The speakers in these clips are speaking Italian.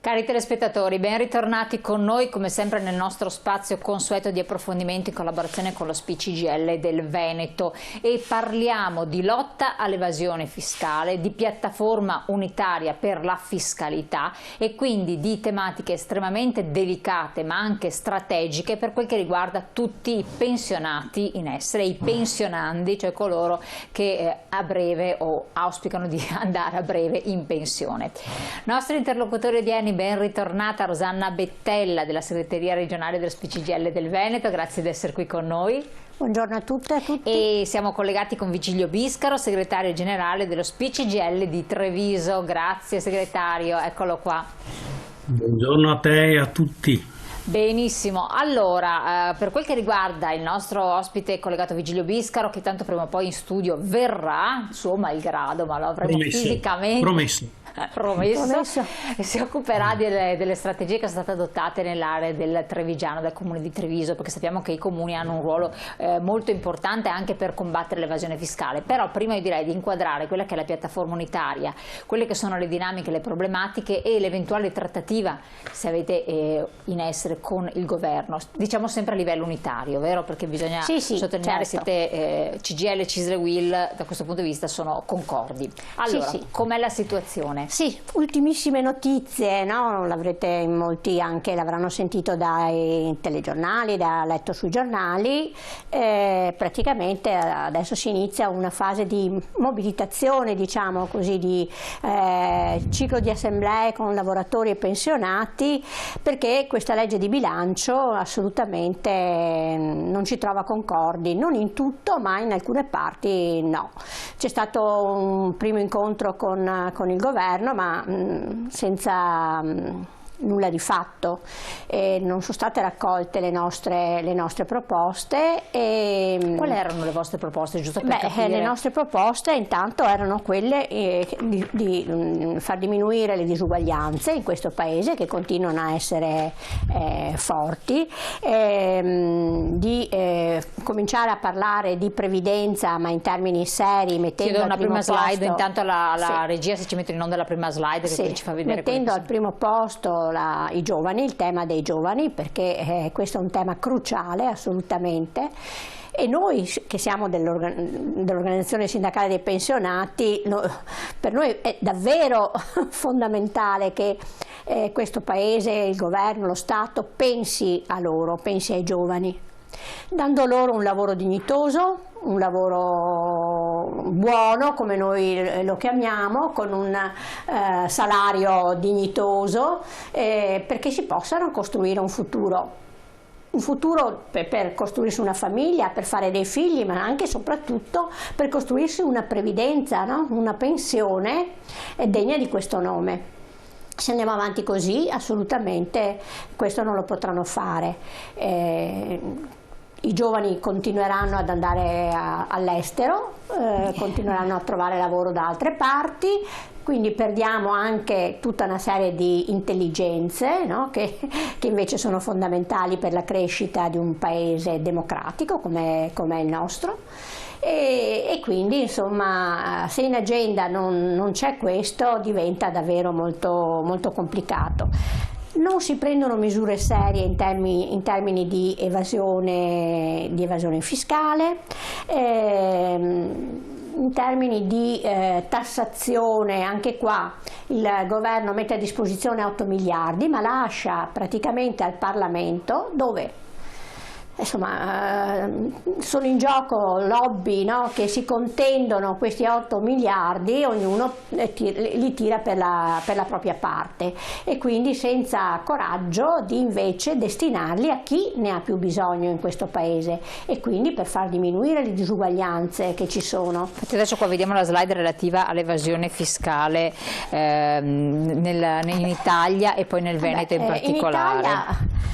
Cari telespettatori, ben ritornati con noi come sempre nel nostro spazio consueto di approfondimento in collaborazione con lo SPI-CGIL del Veneto e parliamo di lotta all'evasione fiscale, di piattaforma unitaria per la fiscalità e quindi di tematiche estremamente delicate ma anche strategiche per quel che riguarda tutti i pensionati in essere, i pensionandi, cioè coloro che a breve o auspicano di andare a breve in pensione. Nostri interlocutori odierni, ben ritornata Rosanna Bettella della segreteria regionale dello SPI-CGIL del Veneto, grazie di essere qui con noi. Buongiorno a tutte e a tutti. E siamo collegati con Vigilio Biscaro, segretario generale dello SPI-CGIL di Treviso. Grazie segretario, eccolo qua. Buongiorno a te e a tutti. Benissimo, allora per quel che riguarda il nostro ospite collegato Vigilio Biscaro, che tanto prima o poi in studio verrà, suo malgrado, ma lo avremo fisicamente promesso, e si occuperà delle strategie che sono state adottate nell'area del Trevigiano, del comune di Treviso, perché sappiamo che i comuni hanno un ruolo molto importante anche per combattere l'evasione fiscale. Però prima io direi di inquadrare quella che è la piattaforma unitaria, quelle che sono le dinamiche, le problematiche e l'eventuale trattativa, se avete in essere con il governo, diciamo sempre a livello unitario, vero? Perché bisogna sottolineare, certo. Siete CGIL, CISL e UIL da questo punto di vista sono concordi. Allora, com'è la situazione? Sì, ultimissime notizie, no? L'avrete in molti anche, l'avranno sentito dai telegiornali, da letto sui giornali, praticamente adesso si inizia una fase di mobilitazione, diciamo così, di ciclo di assemblee con lavoratori e pensionati, perché questa legge di bilancio assolutamente non ci trova concordi, non in tutto ma in alcune parti no. C'è stato un primo incontro con il governo ma senza nulla di fatto, non sono state raccolte le nostre proposte. Quali erano le vostre proposte, giusto per capire? Le nostre proposte intanto erano quelle di far diminuire le disuguaglianze in questo paese, che continuano a essere forti, di cominciare a parlare di previdenza ma in termini seri, mettendo al primo posto... slide, intanto la regia se ci mette in onda la prima slide che ci fa vedere, mettendo al primo posto i giovani, il tema dei giovani, perché questo è un tema cruciale assolutamente. E noi che siamo dell'organizzazione sindacale dei pensionati, per noi è davvero fondamentale che questo Paese, il governo, lo Stato pensi a loro, pensi ai giovani, dando loro un lavoro dignitoso, un lavoro buono come noi lo chiamiamo, con un salario dignitoso, perché si possano costruire un futuro per costruirsi una famiglia, per fare dei figli, ma anche e soprattutto per costruirsi una previdenza, no? Una pensione degna di questo nome. Se andiamo avanti così, assolutamente questo non lo potranno fare. I giovani continueranno ad andare all'estero, continueranno a trovare lavoro da altre parti, quindi perdiamo anche tutta una serie di intelligenze, no? che invece sono fondamentali per la crescita di un paese democratico come il nostro. E quindi insomma, se in agenda non c'è questo, diventa davvero molto, molto complicato. Non si prendono misure serie in termini di evasione fiscale, in termini di tassazione. Anche qua il governo mette a disposizione 8 miliardi ma lascia praticamente al Parlamento, dove insomma sono in gioco lobby, no? Che si contendono questi 8 miliardi, ognuno li tira per la propria parte, e quindi senza coraggio di invece destinarli a chi ne ha più bisogno in questo paese, e quindi per far diminuire le disuguaglianze che ci sono. Adesso qua vediamo la slide relativa all'evasione fiscale in Italia e poi nel Veneto in particolare. In Italia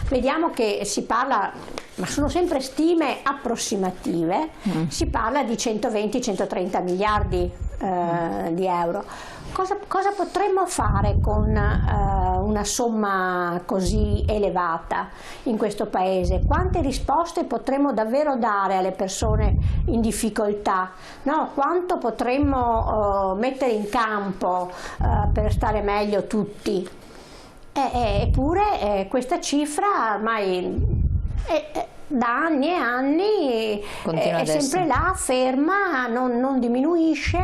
vediamo che si parla, ma sono sempre stime approssimative, si parla di 120-130 miliardi di euro. Cosa potremmo fare con una somma così elevata in questo Paese? Quante risposte potremmo davvero dare alle persone in difficoltà? No? Quanto potremmo mettere in campo per stare meglio tutti? Eppure questa cifra ormai da anni e anni è sempre là, ferma, non diminuisce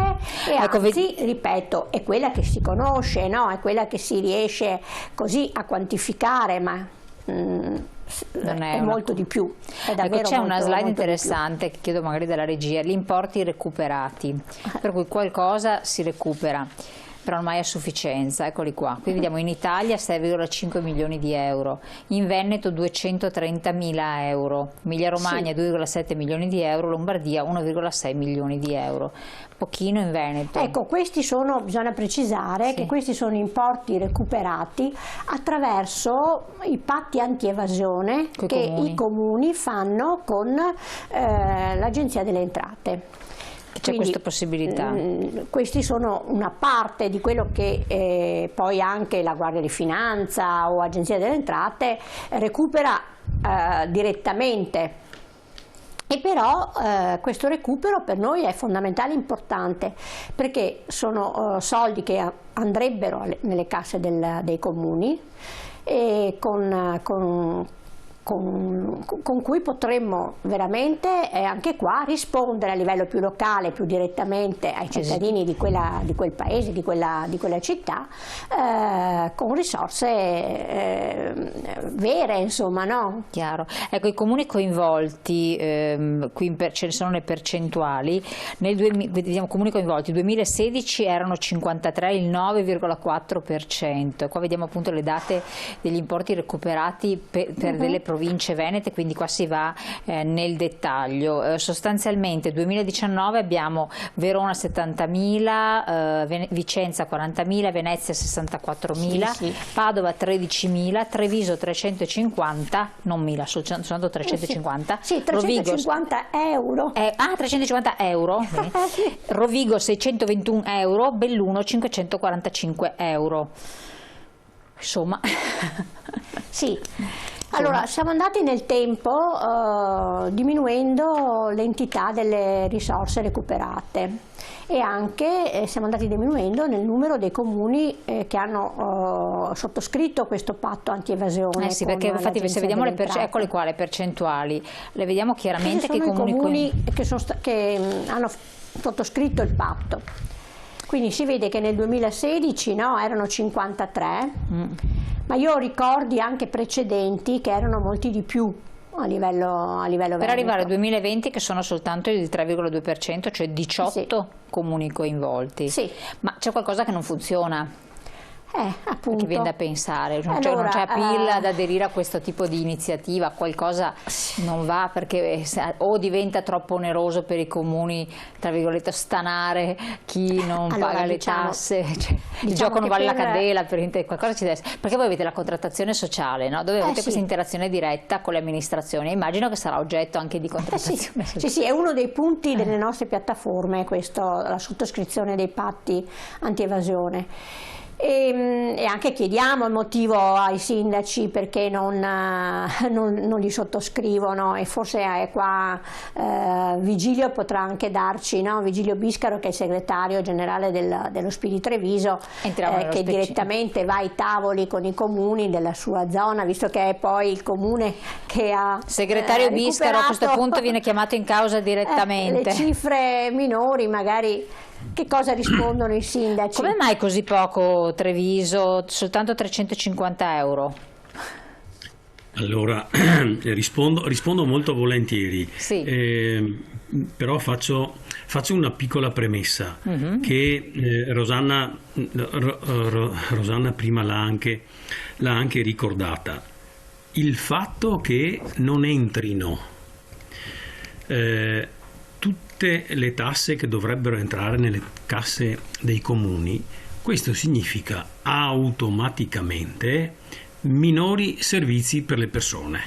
e anzi, ripeto, è quella che si conosce, no? È quella che si riesce così a quantificare, ma è molto di più. Ecco, c'è una slide interessante che chiedo magari dalla regia, gli importi recuperati, per cui qualcosa si recupera, però non mai a sufficienza. Eccoli qua, qui vediamo in Italia 6,5 milioni di euro, in Veneto 230 mila euro, Emilia Romagna 2,7 milioni di euro, Lombardia 1,6 milioni di euro, pochino in Veneto. Ecco, questi sono, bisogna precisare che questi sono importi recuperati attraverso i patti anti-evasione che i comuni fanno con l'Agenzia delle Entrate. C'è questa possibilità. Questi sono una parte di quello che poi anche la Guardia di Finanza o Agenzia delle Entrate recupera direttamente. E però questo recupero per noi è fondamentale e importante, perché sono soldi che andrebbero nelle casse dei comuni e con cui potremmo veramente anche qua rispondere a livello più locale, più direttamente ai cittadini di quel paese, di quella città, con risorse vere, insomma, no? Chiaro. Ecco, i comuni coinvolti, qui ce ne sono le percentuali, vediamo comuni coinvolti, 2016 erano 53, il 9,4%, qua vediamo appunto le date degli importi recuperati per delle province venete, quindi qua si va nel dettaglio. Sostanzialmente 2019 abbiamo Verona 70.000, Vicenza 40.000, Venezia 64.000, Padova 13.000, Treviso 350, non 1.000, soltanto 350. Sì, 350 euro. 350 euro. Rovigo 621 euro, Belluno 545 euro. Insomma. Sì. Allora, siamo andati nel tempo diminuendo l'entità delle risorse recuperate e anche siamo andati diminuendo nel numero dei comuni che hanno sottoscritto questo patto anti-evasione. Sì, perché infatti se vediamo eccole qua le percentuali, le vediamo chiaramente che i comuni che hanno sottoscritto il patto. Quindi si vede che nel 2016 erano 53, ma io ho ricordi anche precedenti che erano molti di più a livello per arrivare al 2020 che sono soltanto il 3,2%, cioè 18 comuni coinvolti. Sì. Ma c'è qualcosa che non funziona? Appunto. Che viene da pensare, non c'è appeal ad aderire a questo tipo di iniziativa, qualcosa non va perché o diventa troppo oneroso per i comuni, tra virgolette, stanare chi non paga le tasse, il gioco non vale la candela, qualcosa ci deve essere, perché voi avete la contrattazione sociale, no? Dove avete questa interazione diretta con le amministrazioni, immagino che sarà oggetto anche di contrattazione sociale. Sì, è uno dei punti delle nostre piattaforme, la sottoscrizione dei patti anti-evasione. E anche chiediamo il motivo ai sindaci perché non li sottoscrivono, e forse qua Vigilio potrà anche darci, no? Vigilio Biscaro, che è il segretario generale dello SPI di Treviso, che direttamente va ai tavoli con i comuni della sua zona, visto che è poi il comune che ha segretario Biscaro a questo punto viene chiamato in causa direttamente. Le cifre minori magari. Che cosa rispondono i sindaci? Come mai così poco Treviso, soltanto 350 euro? Allora, rispondo molto volentieri, però faccio una piccola premessa che Rosanna prima l'ha anche ricordata. Il fatto che non entrino tutte le tasse che dovrebbero entrare nelle casse dei comuni, questo significa automaticamente minori servizi per le persone,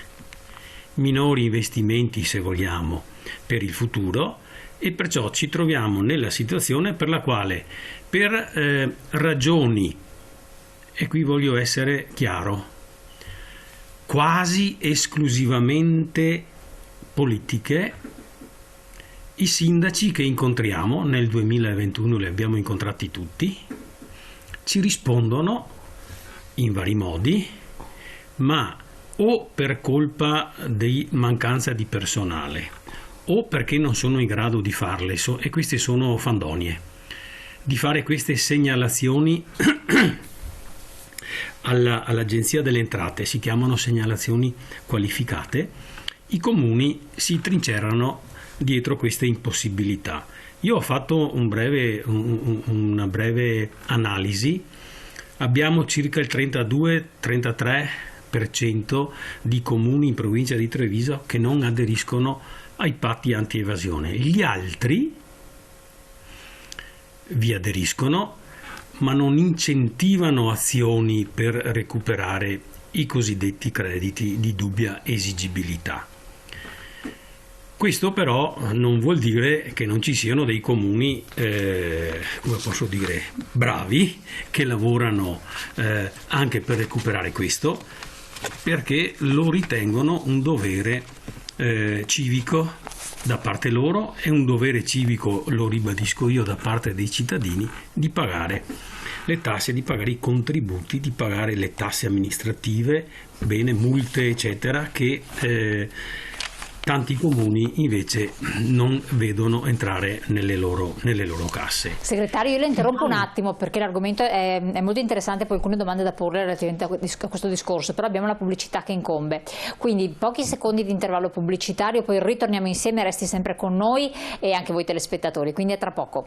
minori investimenti, se vogliamo, per il futuro, e perciò ci troviamo nella situazione per la quale, per ragioni, e qui voglio essere chiaro, quasi esclusivamente politiche, i sindaci che incontriamo nel 2021, li abbiamo incontrati tutti, ci rispondono in vari modi, ma o per colpa di mancanza di personale o perché non sono in grado di farle, e queste sono fandonie, di fare queste segnalazioni all'Agenzia delle Entrate, si chiamano segnalazioni qualificate. I comuni si trincerano dietro queste impossibilità. Io ho fatto una breve analisi. Abbiamo circa il 32-33% di comuni in provincia di Treviso che non aderiscono ai patti anti-evasione. Gli altri vi aderiscono, ma non incentivano azioni per recuperare i cosiddetti crediti di dubbia esigibilità. Questo però non vuol dire che non ci siano dei comuni, come posso dire, bravi, che lavorano anche per recuperare questo, perché lo ritengono un dovere civico da parte loro, è un dovere civico, lo ribadisco io, da parte dei cittadini, di pagare le tasse, di pagare i contributi, di pagare le tasse amministrative, multe eccetera, che tanti comuni invece non vedono entrare nelle loro casse. Segretario, io le interrompo un attimo perché l'argomento è molto interessante, poi alcune domande da porre relativamente a questo discorso, però abbiamo la pubblicità che incombe, quindi pochi secondi di intervallo pubblicitario, poi ritorniamo insieme, resti sempre con noi e anche voi telespettatori, quindi a tra poco.